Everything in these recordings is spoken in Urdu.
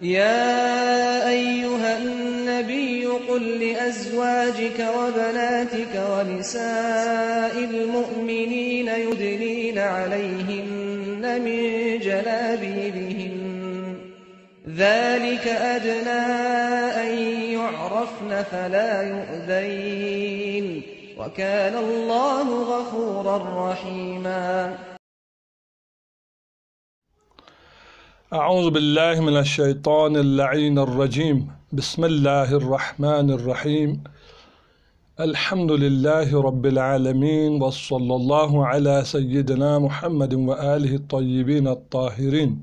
يا أيها النبي قل لأزواجك وبناتك ونساء المؤمنين يدنين عليهن من جلابيبهن ذلك أدنى أن يعرفن فلا يؤذين وكان الله غفورا رحيما. اعوذ باللہ من الشیطان اللعین الرجیم. بسم اللہ الرحمن الرحیم. الحمد للہ رب العالمین وصلی اللہ علی سیدنا محمد وآلہ الطیبین الطاہرین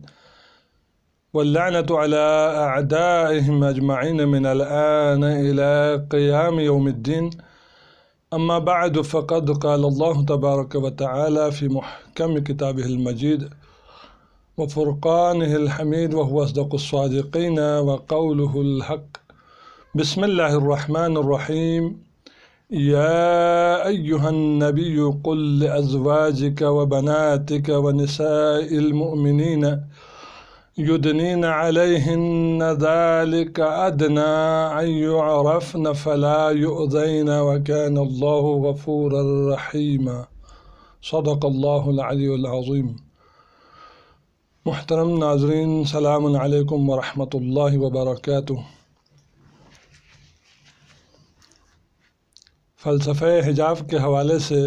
واللعنۃ علی اعدائهم اجمعین من الآن الى قیام یوم الدین. اما بعد فقد قال اللہ تبارک وتعالی فی محکم کتابہ المجید وفرقانه الحمید وهو أصدق الصادقين وقوله الحق. بسم الله الرحمن الرحيم. يا أيها النبي قل لأزواجك وبناتك ونساء المؤمنين يدنين عليهن ذلك أدنى أن يعرفن فلا يؤذين وكان الله غفورا رحيما. صدق الله العلي العظيم. محترم ناظرین، سلام علیکم ورحمۃ اللہ وبرکاتہ. فلسفہ حجاب کے حوالے سے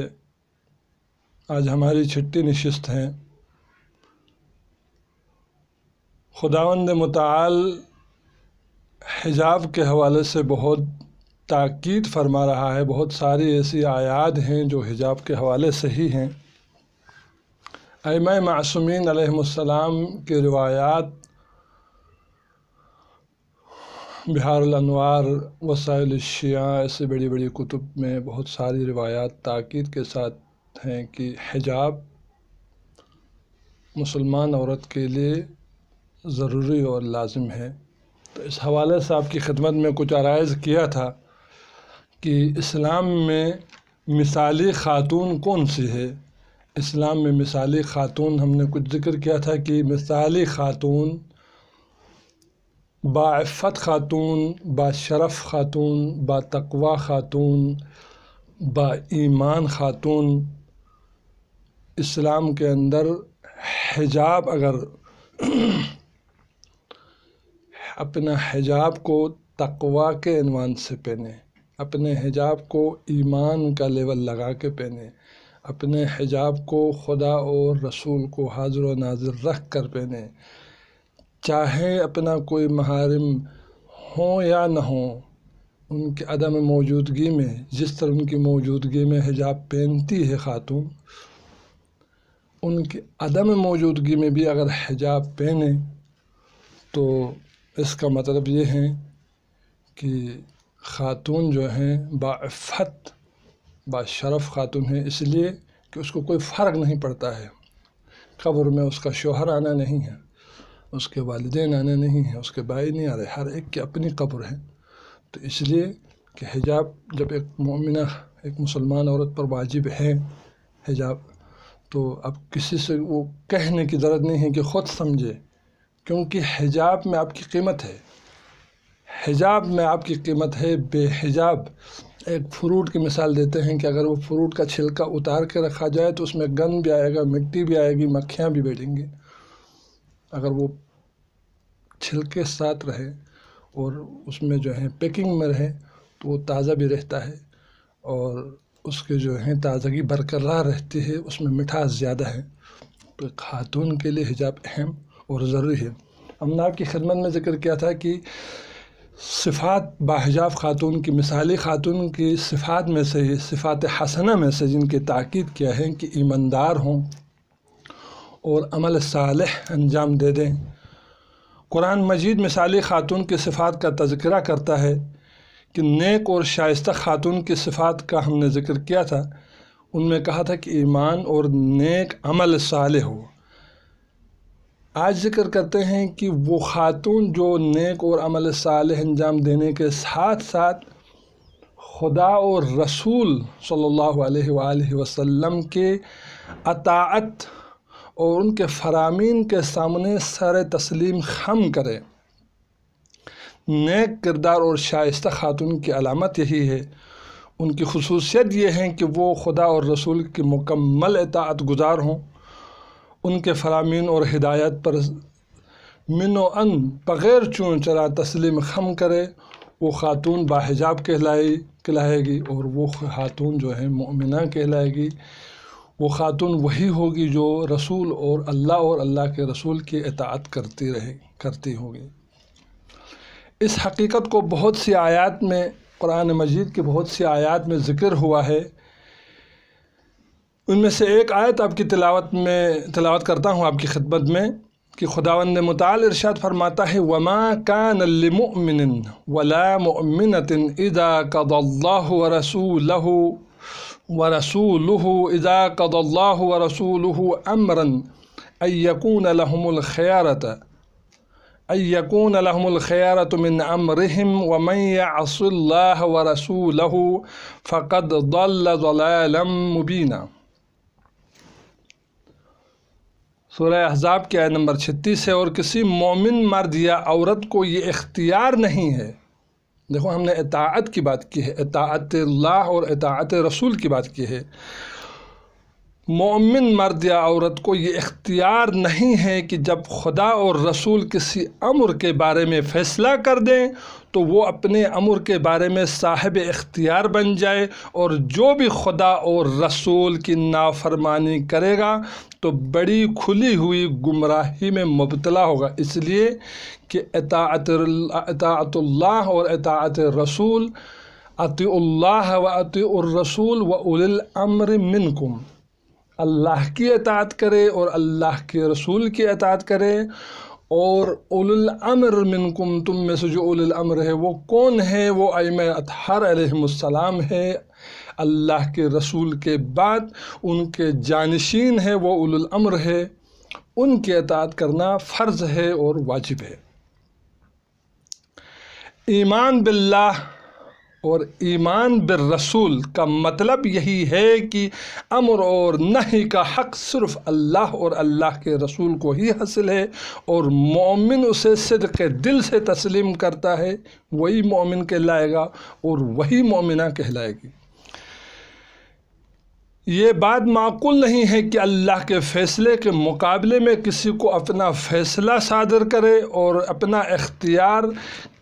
آج ہماری چھٹی نشست ہے. خداوند متعال حجاب کے حوالے سے بہت تاکید فرما رہا ہے. بہت ساری ایسی آیات ہیں جو حجاب کے حوالے سے ہی ہیں. ائمہ معصومین علیہم السلام کی روایات، بحار الانوار، وسائل الشیعہ، ایسی بڑی بڑی کتب میں بہت ساری روایات تاکید کے ساتھ ہیں کہ حجاب مسلمان عورت کے لیے ضروری اور لازم ہے. تو اس حوالے سے آپ کی خدمت میں کچھ عرائض کیا تھا کہ اسلام میں مثالی خاتون کون سی ہے. اسلام میں مثالی خاتون ہم نے کچھ ذکر کیا تھا کہ مثالی خاتون باعفت خاتون، باشرف خاتون، باتقوی خاتون، با ایمان خاتون. اسلام کے اندر حجاب اگر اپنا حجاب کو تقوی کے عنوان سے پہنے، اپنے حجاب کو ایمان کا لیول لگا کے پہنے، اپنے حجاب کو خدا اور رسول کو حاضر و ناظر رکھ کر پہنے، چاہے اپنا کوئی محارم ہوں یا نہ ہوں، ان کی عدم موجودگی میں جس طرح ان کی موجودگی میں حجاب پہنتی ہے خاتون، ان کی عدم موجودگی میں بھی اگر حجاب پہنے تو اس کا مطلب یہ ہے کہ خاتون جو ہیں باعفت باشرف خاتون ہے، اس لیے کہ اس کو کوئی فرق نہیں پڑتا ہے. قبر میں اس کا شوہر آنا نہیں ہے، اس کے والدین آنے نہیں ہیں، اس کے بھائی نہیں آ رہے، ہر ایک کی اپنی قبر ہے. تو اس لیے کہ حجاب جب ایک مومنہ، ایک مسلمان عورت پر واجب ہے حجاب، تو اب کسی سے وہ کہنے کی ضرورت نہیں ہے کہ خود سمجھے، کیونکہ حجاب میں آپ کی قیمت ہے. حجاب میں آپ کی قیمت ہے. بے حجاب ایک فروٹ کی مثال دیتے ہیں کہ اگر وہ فروٹ کا چھلکا اتار کے رکھا جائے تو اس میں گند بھی آئے گا، مٹی بھی آئے گی، مکھیاں بھی بیٹھیں گی. اگر وہ چھلکے ساتھ رہے اور اس میں جو ہے پیکنگ میں رہے تو وہ تازہ بھی رہتا ہے اور اس کے جو ہے تازگی برقرار رہتی ہے، اس میں مٹھاس زیادہ ہے. تو خاتون کے لیے حجاب اہم اور ضروری ہے. ہم نے آپ کی خدمت میں ذکر کیا تھا کہ صفات باحجاب خاتون کی، مثالی خاتون کی صفات میں سے ہی، صفات حسنہ میں سے جن کی تاکید کیا ہے کہ ایماندار ہوں اور عمل صالح انجام دے دیں. قرآن مجید مثالی خاتون کی صفات کا تذکرہ کرتا ہے کہ نیک اور شائستہ خاتون کی صفات کا ہم نے ذکر کیا تھا. ان میں کہا تھا کہ ایمان اور نیک عمل صالح ہو. آج ذکر کرتے ہیں کہ وہ خاتون جو نیک اور عمل صالح انجام دینے کے ساتھ ساتھ خدا اور رسول صلی اللہ علیہ وآلہ وسلم کے اطاعت اور ان کے فرامین کے سامنے سر تسلیم خم کرے. نیک کردار اور شائستہ خاتون کی علامت یہی ہے۔ ان کی خصوصیت یہ ہے کہ وہ خدا اور رسول کی مکمل اطاعت گزار ہوں، ان کے فرامین اور ہدایت پر من و ان بغیر چون چرا تسلیم خم کرے۔ وہ خاتون باحجاب کہلائے گی اور وہ خاتون جو ہے مؤمنہ کہلائے گی۔ وہ خاتون وہی ہوگی جو رسول اور اللہ کے رسول کی اطاعت کرتی ہوگی۔ اس حقیقت کو بہت سی آیات میں، قرآن مجید کی بہت سی آیات میں ذکر ہوا ہے۔ ان میں سے ایک آیت آپ کی تلاوت کرتا ہوں آپ کی خدمت میں کہ خداوند متعال ارشاد فرماتا ہے وَمَا كَانَ لِمُؤْمِنٍ وَلَا مُؤْمِنَةٍ إِذَا قَضَى اللَّهُ وَرَسُولُهُ إِذَا قَضَى اللَّهُ وَرَسُولُهُ أَمْرًا أَن يَكُونَ لَهُمُ الْخِيَارَةُ مِنْ أَمْرِهِمْ وَمَنْ يَعْصِ اللَّهَ وَرَسُولَهُ فَقَدْ ضَلَّ ضَلَالًا مُبِينًا۔ سورہ احزاب کی آیت نمبر 36 ہے، اور کسی مومن مرد یا عورت کو یہ اختیار نہیں ہے۔ دیکھو ہم نے اطاعت کی بات کی ہے، اطاعت اللہ اور اطاعت رسول کی بات کی ہے۔ مومن مرد یا عورت کو یہ اختیار نہیں ہے کہ جب خدا اور رسول کسی امر کے بارے میں فیصلہ کر دیں تو وہ اپنے امر کے بارے میں صاحب اختیار بن جائے، اور جو بھی خدا اور رسول کی نافرمانی کرے گا تو بڑی کھلی ہوئی گمراہی میں مبتلا ہوگا، اس لیے کہ اطاعت اللہ اور اطاعت رسول، اطیعوا اللہ و اطیعوا الرسول و اولی الامر منکم، اللہ کی اطاعت کرے اور اللہ کے رسول کی اطاعت کرے۔ اور اولی الامر منکم، تم میں سے جو اولی الامر ہے وہ کون ہے؟ وہ ائمہ اطہار علیہم السلام ہے، اللہ کے رسول کے بعد ان کے جانشین ہے، وہ اولی الامر ہے، ان کی اطاعت کرنا فرض ہے اور واجب ہے۔ ایمان باللہ اور ایمان بالرسول کا مطلب یہی ہے کہ امر اور نہی کا حق صرف اللہ اور اللہ کے رسول کو ہی حاصل ہے، اور مومن اسے صدق دل سے تسلیم کرتا ہے، وہی مومن کہلائے گا اور وہی مومنہ کہلائے گی۔ یہ بات معقول نہیں ہے کہ اللہ کے فیصلے کے مقابلے میں کسی کو اپنا فیصلہ صادر کرے اور اپنا اختیار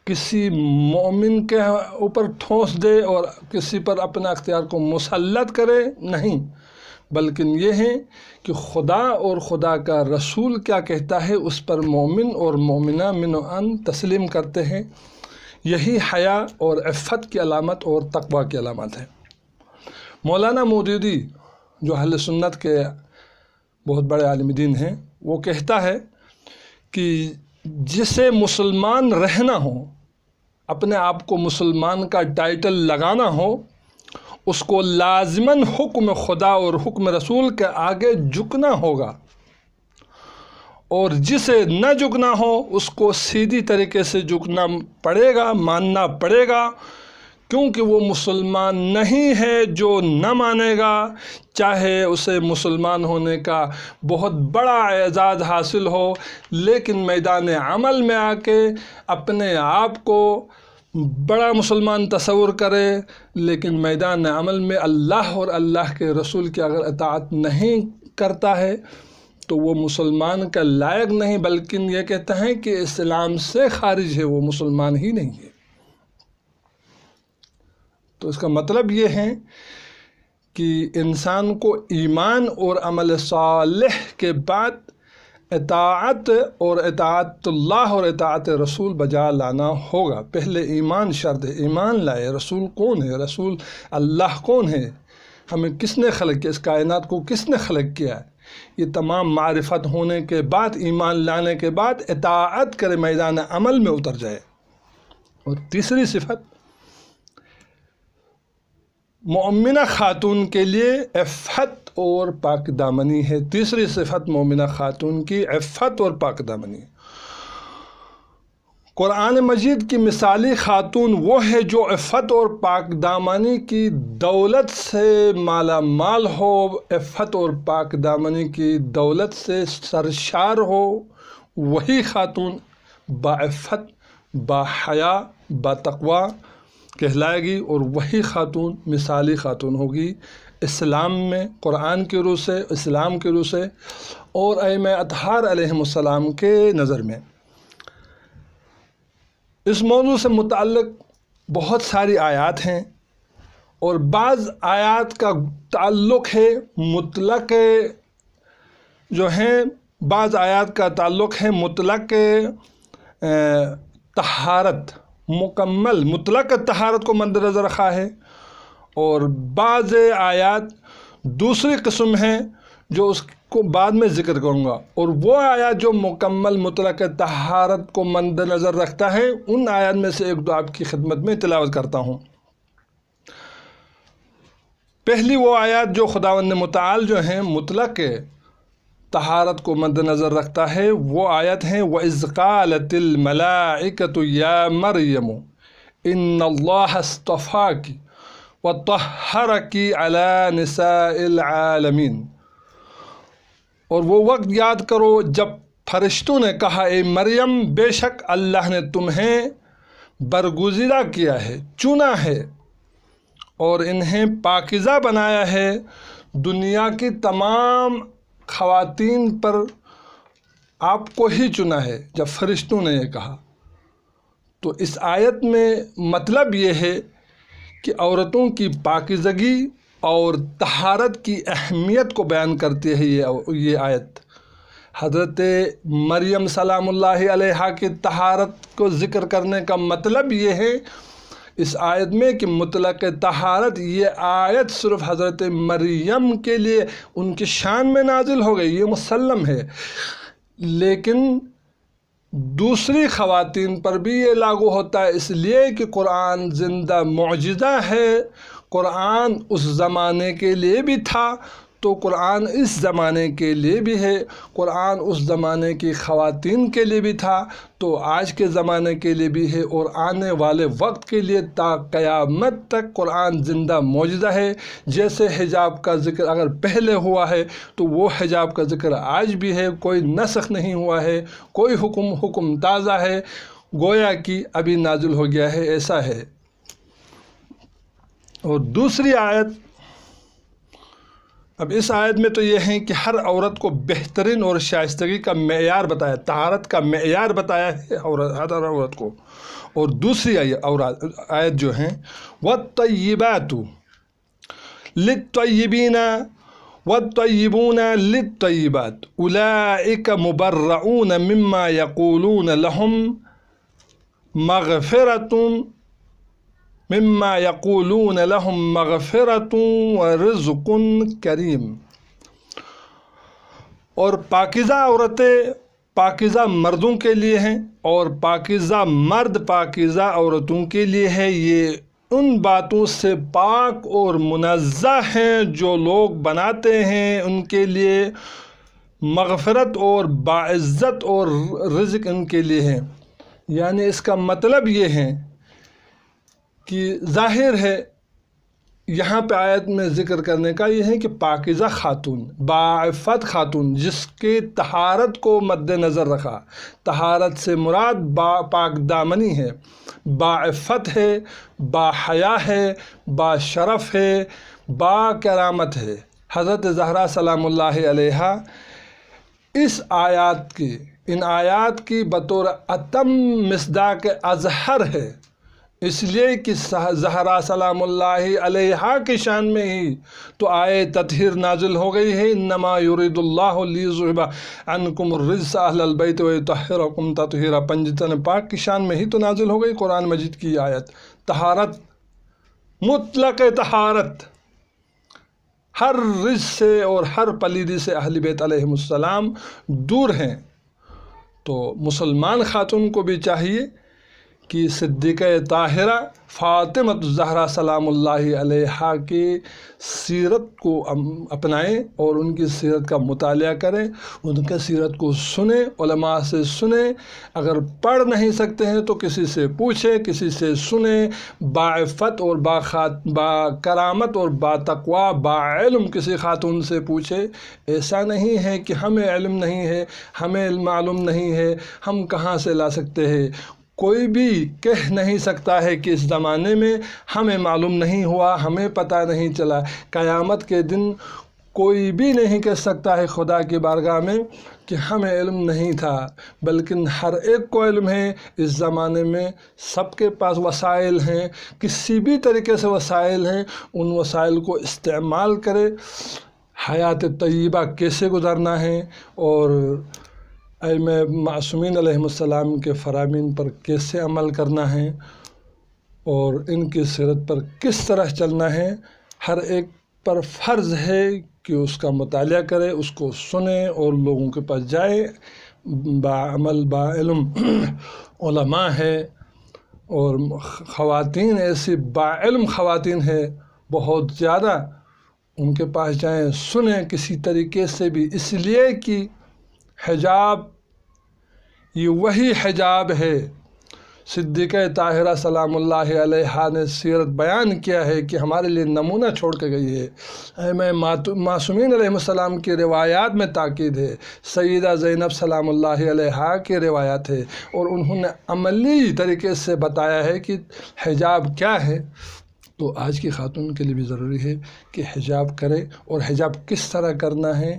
کسی مومن کے اوپر ٹھونس دے اور کسی پر اپنا اختیار کو مسلط کرے، نہیں، بلکہ یہ ہے کہ خدا اور خدا کا رسول کیا کہتا ہے اس پر مومن اور مومنہ من و ان تسلیم کرتے ہیں۔ یہی حیا اور عفت کی علامت اور تقوی کی علامت ہے۔ مولانا مودودی جو اہل سنت کے بہت بڑے عالم دین ہیں، وہ کہتا ہے کہ جسے مسلمان رہنا ہو، اپنے آپ کو مسلمان کا ٹائٹل لگانا ہو، اس کو لازماً حکم خدا اور حکم رسول کے آگے جھکنا ہوگا، اور جسے نہ جھکنا ہو اس کو سیدھی طریقے سے جھکنا پڑے گا، ماننا پڑے گا، کیونکہ وہ مسلمان نہیں ہے جو نہ مانے گا، چاہے اسے مسلمان ہونے کا بہت بڑا اعزاز حاصل ہو، لیکن میدان عمل میں آ کے اپنے آپ کو بڑا مسلمان تصور کرے، لیکن میدان عمل میں اللہ اور اللہ کے رسول کی اگر اطاعت نہیں کرتا ہے تو وہ مسلمان کا لائق نہیں، بلکہ یہ کہتا ہے کہ اسلام سے خارج ہے، وہ مسلمان ہی نہیں ہے۔ تو اس کا مطلب یہ ہے کہ انسان کو ایمان اور عمل صالح کے بعد اطاعت اور اطاعت اللہ اور اطاعت رسول بجا لانا ہوگا۔ پہلے ایمان شرط ہے، ایمان لائے رسول کون ہے، رسول اللہ کون ہے، ہمیں کس نے خلق کیا، اس کائنات کو کس نے خلق کیا ہے، یہ تمام معرفت ہونے کے بعد، ایمان لانے کے بعد اطاعت کرے، میدان عمل میں اتر جائے۔ اور تیسری صفت مومنہ خاتون کے لیے عفت اور پاک دامنی ہے۔ تیسری صفت مومنہ خاتون کی عفت اور پاک دامنی۔ قرآن مجید کی مثالی خاتون وہ ہے جو عفت اور پاک دامنی کی دولت سے مالا مال ہو، عفت اور پاک دامنی کی دولت سے سرشار ہو، وہی خاتون باعفت باحیا باتقوا کہلائے گی، اور وہی خاتون مثالی خاتون ہوگی اسلام میں، قرآن کی روح سے، اسلام کی روح سے، اور ائمہ اطہار علیہم السلام کے نظر میں۔ اس موضوع سے متعلق بہت ساری آیات ہیں، اور بعض آیات کا تعلق ہے مطلق جو ہیں، بعض آیات کا تعلق ہے مطلق طہارت، مکمل مطلق طہارت کو مد نظر رکھا ہے، اور بعض آیات دوسری قسم ہیں جو اس کو بعد میں ذکر کروں گا، اور وہ آیات جو مکمل مطلق طہارت کو مد نظر رکھتا ہے ان آیات میں سے ایک دو آپ کی خدمت میں تلاوت کرتا ہوں۔ پہلی وہ آیات جو خداوند متعال جو ہیں مطلق طہارت کو مد نظر رکھتا ہے، وہ آیت ہیں وَإِذْ قَالَتِ الْمَلَائِكَةُ يَا مَرْيَمُ إِنَّ اللَّهَ اصْطَفَاكِ وَطَهَّرَكِ عَلَى نِسَاءِ الْعَالَمِينَ۔ اور وہ وقت یاد کرو جب فرشتوں نے کہا اے مریم بے شک اللہ نے تمہیں برگزیدہ کیا ہے، چنا ہے، اور انہیں پاکیزہ بنایا ہے دنیا کی تمام خواتین پر آپ کو ہی چنا ہے۔ جب فرشتوں نے یہ کہا تو اس آیت میں مطلب یہ ہے کہ عورتوں کی پاکیزگی اور طہارت کی اہمیت کو بیان کرتی ہے یہ آیت۔ حضرت مریم سلام اللہ علیہا کی طہارت کو ذکر کرنے کا مطلب یہ ہے اس آیت میں کہ مطلق طہارت، یہ آیت صرف حضرت مریم کے لیے ان کی شان میں نازل ہو گئی، یہ مسلم ہے، لیکن دوسری خواتین پر بھی یہ لاگو ہوتا ہے، اس لیے کہ قرآن زندہ معجزہ ہے۔ قرآن اس زمانے کے لیے بھی تھا تو قرآن اس زمانے کے لیے بھی ہے، قرآن اس زمانے کی خواتین کے لیے بھی تھا تو آج کے زمانے کے لیے بھی ہے، اور آنے والے وقت کے لیے تا قیامت تک قرآن زندہ معجزہ ہے۔ جیسے حجاب کا ذکر اگر پہلے ہوا ہے تو وہ حجاب کا ذکر آج بھی ہے، کوئی نسخ نہیں ہوا ہے، کوئی حکم تازہ ہے، گویا کہ ابھی نازل ہو گیا ہے، ایسا ہے۔ اور دوسری آیت، اب اس آیت میں تو یہ ہے کہ ہر عورت کو بہترین اور شائستگی کا معیار بتایا، طہارت کا معیار بتایا ہے ہر عورت کو۔ اور دوسری آیت جو ہیں وَالطَّيِّبَاتُ لِلطَّيِّبِينَ وَالطَّيِّبُونَ لِلطَّيِّبَاتِ أُولَئِكَ مُبَرَّؤُونَ مِمَّا يَقُولُونَ لَهُمْ مغفرة ورزق کریم۔ اور پاکیزہ عورتیں پاکیزہ مردوں کے لیے ہیں، اور پاکیزہ مرد پاکیزہ عورتوں کے لیے ہے۔ یہ ان باتوں سے پاک اور منزہ ہیں جو لوگ بناتے ہیں، ان کے لیے مغفرت اور باعزت اور رزق ان کے لیے ہے۔ یعنی اس کا مطلب یہ ہے کہ ظاہر ہے یہاں پہ آیت میں ذکر کرنے کا یہ ہے کہ پاکیزہ خاتون، باعفت خاتون، جس کی طہارت کو مد نظر رکھا۔ طہارت سے مراد پاک دامنی ہے، باعفت ہے، باحیا ہے، باشرف ہے، باکرامت ہے۔ حضرت زہرا سلام اللہ علیہا اس آیات کی، ان آیات کی بطور اتم مصداق اظہر ہے، اس لیے کہ زہرا سلام اللہ علیہا کی شان میں ہی تو آئے تطہیر نازل ہو گئی ہے۔ انما یرید اللہ لیذہب عنکم الرجس اہل البیت ویطہرکم تطہیرا، پنجتن پاک کی شان میں ہی تو نازل ہو گئی قرآن مجید کی آیت۔ طہارت، مطلق طہارت، ہر رجس سے اور ہر پلیدی سے اہل بیت علیہم السلام دور ہیں۔ تو مسلمان خاتون کو بھی چاہیے کہ صدیقہ طاہرہ فاطمہ الزہرا سلام اللہ علیہا کی سیرت کو اپنائیں اور ان کی سیرت کا مطالعہ کریں، ان کے سیرت کو سنیں، علماء سے سنیں، اگر پڑھ نہیں سکتے ہیں تو کسی سے پوچھیں، کسی سے سنیں، باعفت اور باکرامت اور باتقوا باعلم کسی خاتون سے پوچھیں۔ ایسا نہیں ہے کہ ہمیں علم نہیں ہے، ہمیں معلوم نہیں ہے، ہم کہاں سے لا سکتے ہیں۔ کوئی بھی کہہ نہیں سکتا ہے کہ اس زمانے میں ہمیں معلوم نہیں ہوا، ہمیں پتہ نہیں چلا۔ قیامت کے دن کوئی بھی نہیں کہہ سکتا ہے خدا کی بارگاہ میں کہ ہمیں علم نہیں تھا، بلکہ ہر ایک کو علم ہے۔ اس زمانے میں سب کے پاس وسائل ہیں، کسی بھی طریقے سے وسائل ہیں، ان وسائل کو استعمال کرے، حیات طیبہ کیسے گزارنا ہے اور ائمہ معصومین علیہم السلام کے فرامین پر کیسے عمل کرنا ہے اور ان کی سیرت پر کس طرح چلنا ہے، ہر ایک پر فرض ہے کہ اس کا مطالعہ کرے، اس کو سنے اور لوگوں کے پاس جائے۔ باعمل باعلم علماء ہے اور خواتین ایسی باعلم خواتین ہیں بہت زیادہ، ان کے پاس جائیں، سنیں کسی طریقے سے بھی، اس لیے کہ حجاب یہ وہی حجاب ہے۔ صدیقہ طاہرہ سلام اللہ علیہا نے سیرت بیان کیا ہے کہ ہمارے لیے نمونہ چھوڑ کے گئی ہے۔ ائمہ معصومین علیہ السلام کی روایات میں تاکید ہے، سیدہ زینب سلام اللہ علیہا کی روایات ہے، اور انہوں نے عملی طریقے سے بتایا ہے کہ حجاب کیا ہے۔ تو آج کی خاتون کے لیے بھی ضروری ہے کہ حجاب کرے، اور حجاب کس طرح کرنا ہے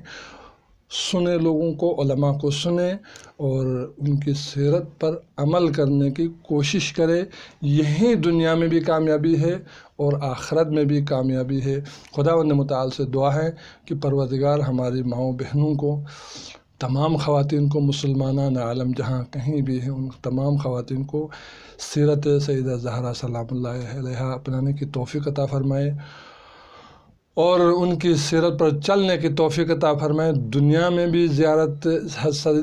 سنے، لوگوں کو، علماء کو سنے اور ان کی سیرت پر عمل کرنے کی کوشش کرے۔ یہی دنیا میں بھی کامیابی ہے اور آخرت میں بھی کامیابی ہے۔ خداوند متعال سے دعا ہے کہ پروردگار ہماری ماؤں بہنوں کو، تمام خواتین کو، مسلمانان عالم جہاں کہیں بھی ہیں، ان تمام خواتین کو سیرت سیدہ زہرا سلام اللہ علیہا اپنانے کی توفیق عطا فرمائے اور ان کی سیرت پر چلنے کی توفیق عطا فرمائے۔ دنیا میں بھی زیارت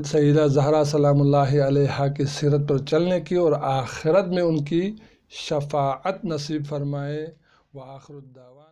سیدہ زہرا سلام اللہ علیہا کی سیرت پر چلنے کی اور آخرت میں ان کی شفاعت نصیب فرمائے۔ وآخر الدعوانا